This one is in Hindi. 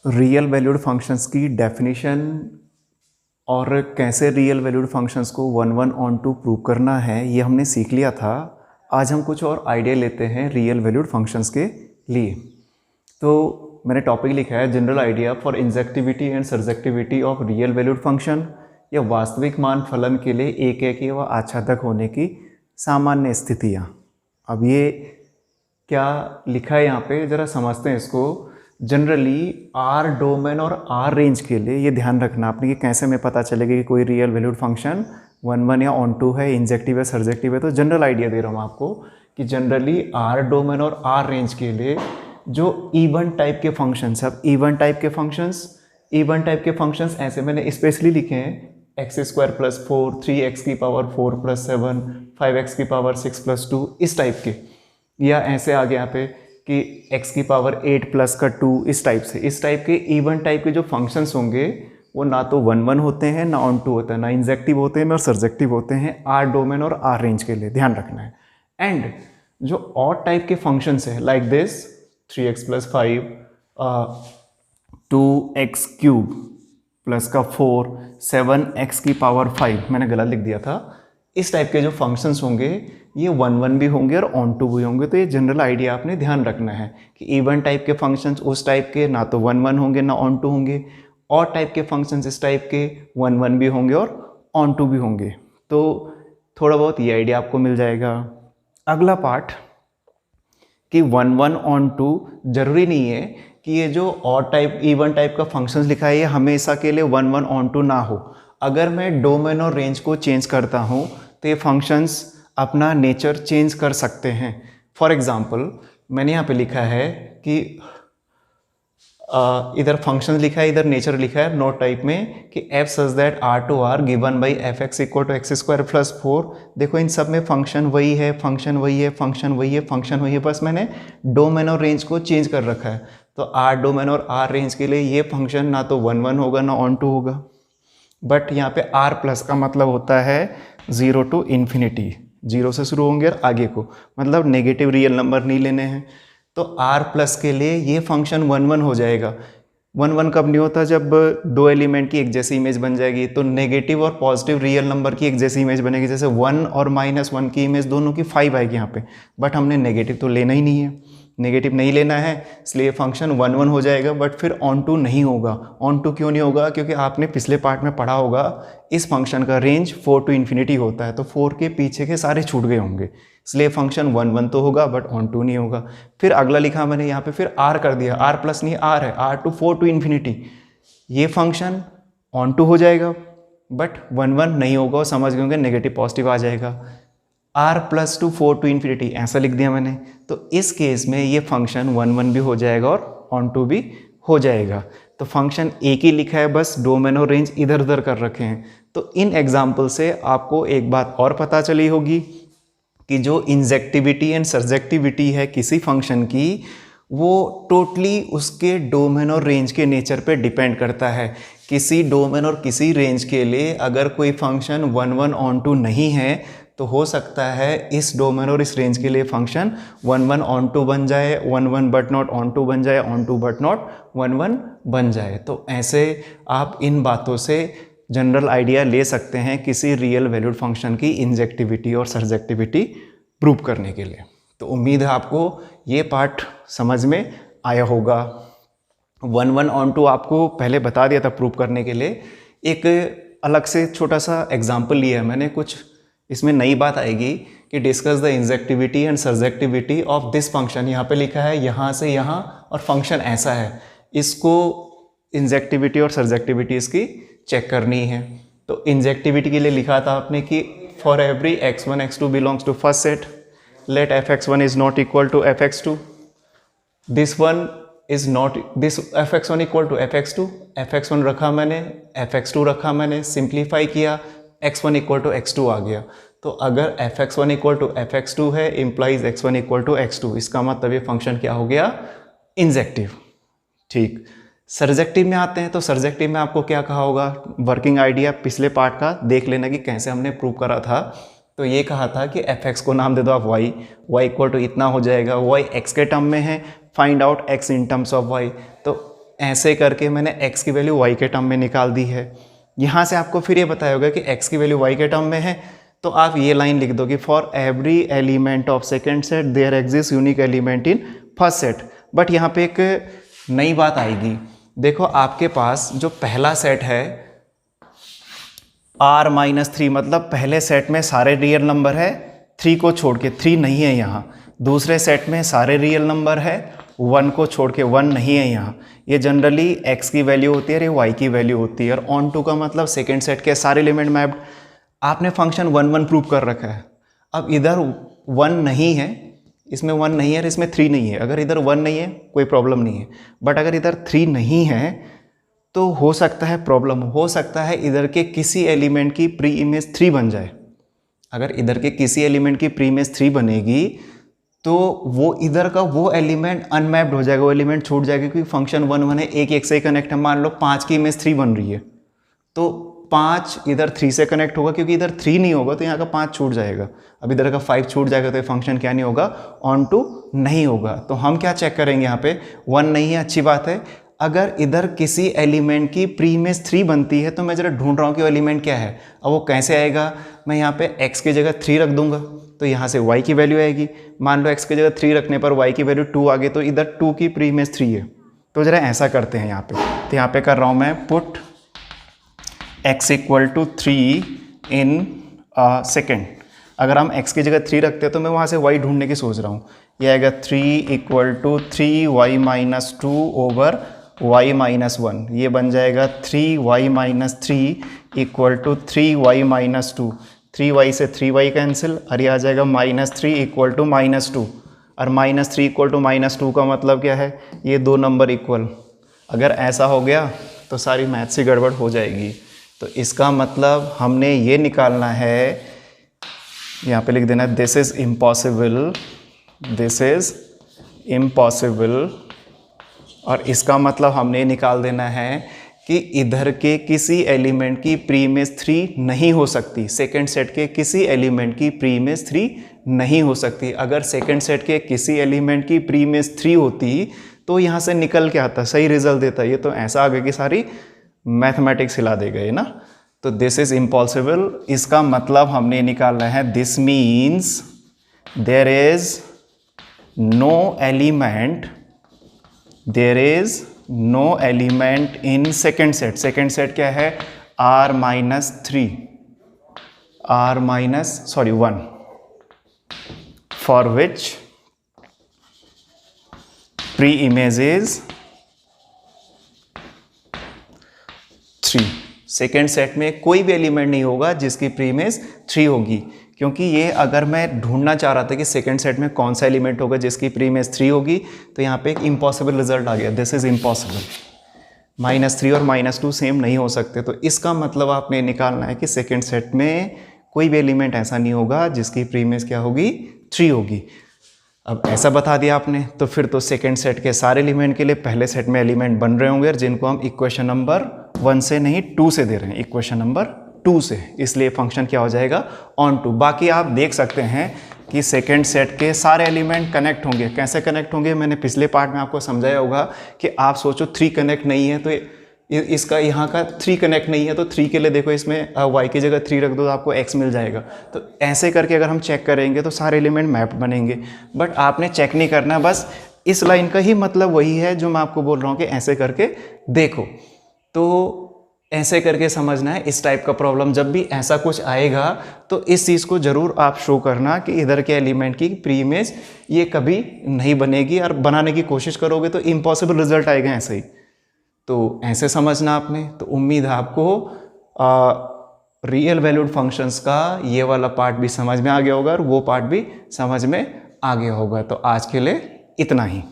रियल वैल्यूड फंक्शंस की डेफिनेशन और कैसे रियल वैल्यूड फंक्शंस को one one onto prove करना है ये हमने सीख लिया था। आज हम कुछ और आइडिया लेते हैं रियल वैल्यूड फंक्शंस के लिए। तो मैंने टॉपिक लिखा है general idea for injectivity and surjectivity of real valued function, या वास्तविक मान फलन के लिए एक व आच्छादक होने की सामान्य स्थितियाँ। अब ये क्या लिखा है यहाँ पे ज़रा समझते हैं इसको। जनरली आर डोमेन और आर रेंज के लिए ये ध्यान रखना आपने कि कैसे में पता चलेगा कि कोई real valued function one one या ऑन टू है, इंजेक्टिव है, सर्जेक्टिव है। तो जनरल आइडिया दे रहा हूँ आपको कि जनरली आर डोमेन और आर रेंज के लिए जो इवन टाइप के फंक्शंस, अब इवन टाइप के फंक्शंस ऐसे मैंने स्पेशली लिखे हैं एक्स स्क्वायर प्लस 4, 3x की पावर 4 प्लस 7, 5x की पावर 6 प्लस 2, इस टाइप के, या ऐसे आ गया यहाँ पे कि x की पावर 8 प्लस का 2, इस टाइप से। इस टाइप के इवन टाइप के जो फंक्शंस होंगे वो ना तो वन वन होते हैं, ना ऑन टू होता है, ना इंजेक्टिव होते हैं, ना सर्जेक्टिव होते हैं। आर डोमेन और आर रेंज के लिए ध्यान रखना है। एंड जो और टाइप के फंक्शंस है like this 3x plus 5, 2x cube plus का 4, 7x की पावर 5, मैंने गलत लिख दिया था। इस टाइप के जो फंक्शंस होंगे ये वन वन भी होंगे और ऑन टू भी होंगे। तो ये जनरल आइडिया आपने ध्यान रखना है कि इवन टाइप के फंक्शंस उस टाइप के ना तो वन वन होंगे ना ऑन टू होंगे, और टाइप के फंक्शंस इस टाइप के वन वन भी होंगे और ऑन टू भी होंगे। तो थोड़ा बहुत ये आइडिया आपको मिल जाएगा। अगला पार्ट कि वन वन ऑन टू जरूरी नहीं है कि ये जो और टाइप इवन टाइप का फंक्शंस लिखा है ये हमेशा के लिए वन वन ऑन टू ना हो। अगर मैं डोमेन और रेंज को चेंज करता हूँ तो ये फंक्शंस अपना नेचर चेंज कर सकते हैं। फॉर एग्जांपल मैंने यहाँ पे लिखा है कि इधर फंक्शन लिखा है, इधर नेचर लिखा है नोट टाइप में कि f such that r to r given by f x equal to x square plus 4। देखो इन सब में फंक्शन वही है, फंक्शन वही है, फंक्शन वही है, फंक्शन वही है, बस मैंने डोमेन और रेंज को चेंज कर रखा है। तो r डोमेन और r रेंज के लिए ये फंक्शन ना तो वन वन होगा ना ऑन टू होगा। बट यहाँ पे r प्लस का मतलब होता है 0 टू इन्फिनिटी, 0 से शुरू होंगे और आगे को, मतलब नेगेटिव रियल नंबर नहीं लेने हैं। तो r प्लस के लिए ये फंक्शन वन वन हो जाएगा। वन वन कब नहीं होता? जब दो एलिमेंट की एक जैसी इमेज बन जाएगी। तो नेगेटिव और पॉजिटिव रियल नंबर की एक जैसी इमेज बनेगी, जैसे 1 और -1 की इमेज दोनों की 5 आएगी यहाँ पे। बट हमने नेगेटिव तो लेना ही नहीं है, नेगेटिव नहीं लेना है, इसलिए फंक्शन वन वन हो जाएगा। बट फिर ऑन टू नहीं होगा। ऑन टू क्यों नहीं होगा? क्योंकि आपने पिछले पार्ट में पढ़ा होगा इस फंक्शन का रेंज 4 टू इन्फिनिटी होता है, तो 4 के पीछे के सारे छूट गए होंगे, इसलिए फंक्शन वन वन तो होगा बट ऑन टू नहीं होगा। फिर अगला लिखा मैंने यहाँ पे, फिर r कर दिया, r प्लस नहीं r है, r टू 4 टू इन्फिनिटी, ये फंक्शन ऑन टू हो जाएगा बट वन वन नहीं होगा, और समझ गए होंगे नेगेटिव पॉजिटिव आ जाएगा। r plus to 4 to infinity ऐसा लिख दिया मैंने। तो इस केस में ये फंक्शन वन वन भी हो जाएगा और ऑन टू भी हो जाएगा। तो फंक्शन एक ही लिखा है, बस डोमेन और रेंज इधर उधर कर रखे हैं। तो इन एग्जाम्पल से आपको एक बात और पता चली होगी कि जो इंजेक्टिविटी एंड सर्जेक्टिविटी है किसी फंक्शन की, वो टोटली उसके डोमेन और रेंज के नेचर पे डिपेंड करता है। किसी डोमेन और किसी रेंज के लिए अगर कोई function one one onto नहीं है तो हो सकता है इस डोमेन और इस रेंज के लिए function one one onto बन जाए, one one but not onto बन जाए, onto but not one one बन जाए। तो ऐसे आप इन बातों से जनरल आइडिया ले सकते हैं किसी रियल वैल्यूड फंक्शन की इंजेक्टिविटी और सर्जेक्टिविटी प्रूव करने के लिए। तो उम्मीद है आपको ये पार्ट समझ में आया होगा। वन वन ऑन टू आपको पहले बता दिया था प्रूव करने के लिए। एक अलग से छोटा सा एग्जाम्पल लिया है मैंने, कुछ इसमें नई बात आएगी कि discuss the injectivity and surjectivity of this function. यहाँ पे लिखा है यहाँ से यहाँ और फंक्शन ऐसा है, इसको इंजेक्टिविटी और सर्जेक्टिविटी इसकी चेक करनी है। तो इंजेक्टिविटी के लिए लिखा था आपने कि for every x1 x2 belongs to first set, let fx1 is not equal to fx2, this one is not, this fx1 equal to fx2, fx1 रखा मैंने, fx2 रखा मैंने, सिंप्लीफाई किया, x1 इक्वल टू x2 आ गया। तो अगर fx1 इक्वल टू fx2 है implies x1 equal to x2, इसका मतलब ये फंक्शन क्या हो गया? इंजेक्टिव। ठीक, सर्जेक्टिव में आते हैं। तो सर्जेक्टिव में आपको क्या कहा होगा? वर्किंग आइडिया पिछले पार्ट का देख लेना कि कैसे हमने प्रूव करा था। तो ये कहा था कि fx को नाम दे दो आप y इक्वल टू इतना हो जाएगा, y x के टर्म में है, find out x in terms of y। तो ऐसे करके मैंने x की वैल्यू y के टर्म में निकाल दी है। यहाँ से आपको फिर ये बताया होगा कि x की वैल्यू y के टर्म में है, तो आप ये लाइन लिख दो कि for every element of second set there exist unique element in first set. But यहाँ पे एक नई बात आएगी। देखो आपके पास जो पहला सेट है R-3, मतलब पहले सेट में सारे रियल नंबर है 3 को छोड़ के, 3 नहीं है यहाँ। दूसरे सेट में सारे रियल नंबर है 1 को छोड़ के, 1 नहीं है यहाँ। ये जनरली x की वैल्यू होती है और ये y की वैल्यू होती है। और ऑन टू का मतलब सेकेंड सेट के सारे एलिमेंट मैप्ड। आपने फंक्शन 1 1 प्रूव कर रखा है। अब इधर 1 नहीं है, इसमें 1 नहीं है और इसमें 3 नहीं है। अगर इधर 1 नहीं है कोई प्रॉब्लम नहीं है, बट अगर इधर 3 नहीं है तो हो सकता है प्रॉब्लम, हो सकता है इधर के किसी एलिमेंट की प्री इमेज 3 बन जाए। अगर इधर के किसी एलिमेंट की प्री इमेज 3 बनेगी तो वो इधर का वो एलिमेंट अनमैप्ड हो जाएगा, वो एलिमेंट छूट जाएगा, क्योंकि फंक्शन 1 1 है, एक से कनेक्ट है। मान लो 5 की इमेज 3 बन रही है तो 5 इधर 3 से कनेक्ट होगा, क्योंकि इधर 3 नहीं होगा तो यहाँ का 5 छूट जाएगा। अब इधर का 5 छूट जाएगा तो ये फंक्शन क्या नहीं होगा, ऑन टू नहीं होगा। तो हम क्या चेक करेंगे, यहाँ पे 1 नहीं है, अच्छी बात है। अगर इधर किसी एलिमेंट की प्री इमेज 3 बनती है तो मैं जरा ढूंढ रहा हूँ कि वो एलिमेंट क्या है। अब वो कैसे आएगा, मैं यहाँ पे x की जगह 3 रख दूंगा तो यहाँ से y की वैल्यू आएगी। मान लो x की जगह 3 रखने पर y की वैल्यू 2 आ गई, तो इधर 2 की प्री इमेज 3 है। तो जरा ऐसा करते हैं यहाँ पे, तो यहाँ पे कर रहा हूँ मैं put x equal to 3 in second. अगर हम x की जगह 3 रखते हैं तो मैं वहाँ से y ढूंढने की सोच रहा हूँ। यह आएगा 3 equal to 3y minus 2 over y minus 1। ये बन जाएगा 3y minus 3 equal to 3y minus 2। 3y से 3y कैंसिल और ये आ जाएगा -3 इक्वल टू -2। और -3 इक्वल टू -2 का मतलब क्या है, ये दो नंबर इक्वल। अगर ऐसा हो गया तो सारी मैथ से गड़बड़ हो जाएगी। तो इसका मतलब हमने ये निकालना है, यहाँ पे लिख देना this is impossible, this is impossible. और इसका मतलब हमने निकाल देना है कि इधर के किसी एलिमेंट की प्री इमेज 3 नहीं हो सकती। सेकेंड सेट के किसी एलिमेंट की प्री इमेज 3 नहीं हो सकती। अगर सेकेंड सेट के किसी एलिमेंट की प्री इमेज 3 होती तो यहाँ से निकल के आता, सही रिजल्ट देता। ये तो ऐसा आगे की सारी मैथमेटिक्स हिला दे गए ना। तो दिस इज इम्पॉसिबल, इसका मतलब हमने निकालना है this means there is no element, there is no element in second set. Second set क्या है, R-1 for which pre image is 3। Second set में कोई भी एलिमेंट नहीं होगा जिसकी प्री इमेज 3 होगी, क्योंकि ये अगर मैं ढूंढना चाह रहा था कि सेकेंड सेट में कौन सा एलिमेंट होगा जिसकी प्री इमेज 3 होगी, तो यहाँ पे एक इम्पॉसिबल रिजल्ट आ गया, दिस इज इम्पॉसिबल। -3 और -2 सेम नहीं हो सकते। तो इसका मतलब आपने निकालना है कि सेकेंड सेट में कोई भी एलिमेंट ऐसा नहीं होगा जिसकी प्री इमेज क्या होगी, 3 होगी। अब ऐसा बता दिया आपने, तो फिर तो सेकेंड सेट के सारे एलिमेंट के लिए पहले सेट में एलिमेंट बन रहे होंगे, जिनको हम इक्वेशन नंबर 1 से नहीं 2 से दे रहे हैं, इक्वेशन नंबर 2 से। इसलिए फंक्शन क्या हो जाएगा, ऑन टू। बाकी आप देख सकते हैं कि सेकेंड सेट के सारे एलिमेंट कनेक्ट होंगे। कैसे कनेक्ट होंगे, मैंने पिछले पार्ट में आपको समझाया होगा कि आप सोचो 3 कनेक्ट नहीं है तो इसका यहाँ का 3 कनेक्ट नहीं है, तो 3 के लिए देखो इसमें y की जगह 3 रख दो तो आपको x मिल जाएगा। तो ऐसे करके अगर हम चेक करेंगे तो सारे एलिमेंट मैप्ड बनेंगे। बट आपने चेक नहीं करना, बस इस लाइन का ही मतलब वही है जो मैं आपको बोल रहा हूँ कि ऐसे करके देखो। तो ऐसे करके समझना है। इस टाइप का प्रॉब्लम जब भी ऐसा कुछ आएगा तो इस चीज़ को ज़रूर आप शो करना कि इधर के एलिमेंट की प्री इमेज ये कभी नहीं बनेगी, और बनाने की कोशिश करोगे तो इम्पॉसिबल रिजल्ट आएगा ऐसे ही। तो ऐसे समझना आपने। तो उम्मीद है आपको रियल वैल्यूड फंक्शंस का ये वाला पार्ट भी समझ में आ गया होगा और वो पार्ट भी समझ में आ गया होगा। तो आज के लिए इतना ही।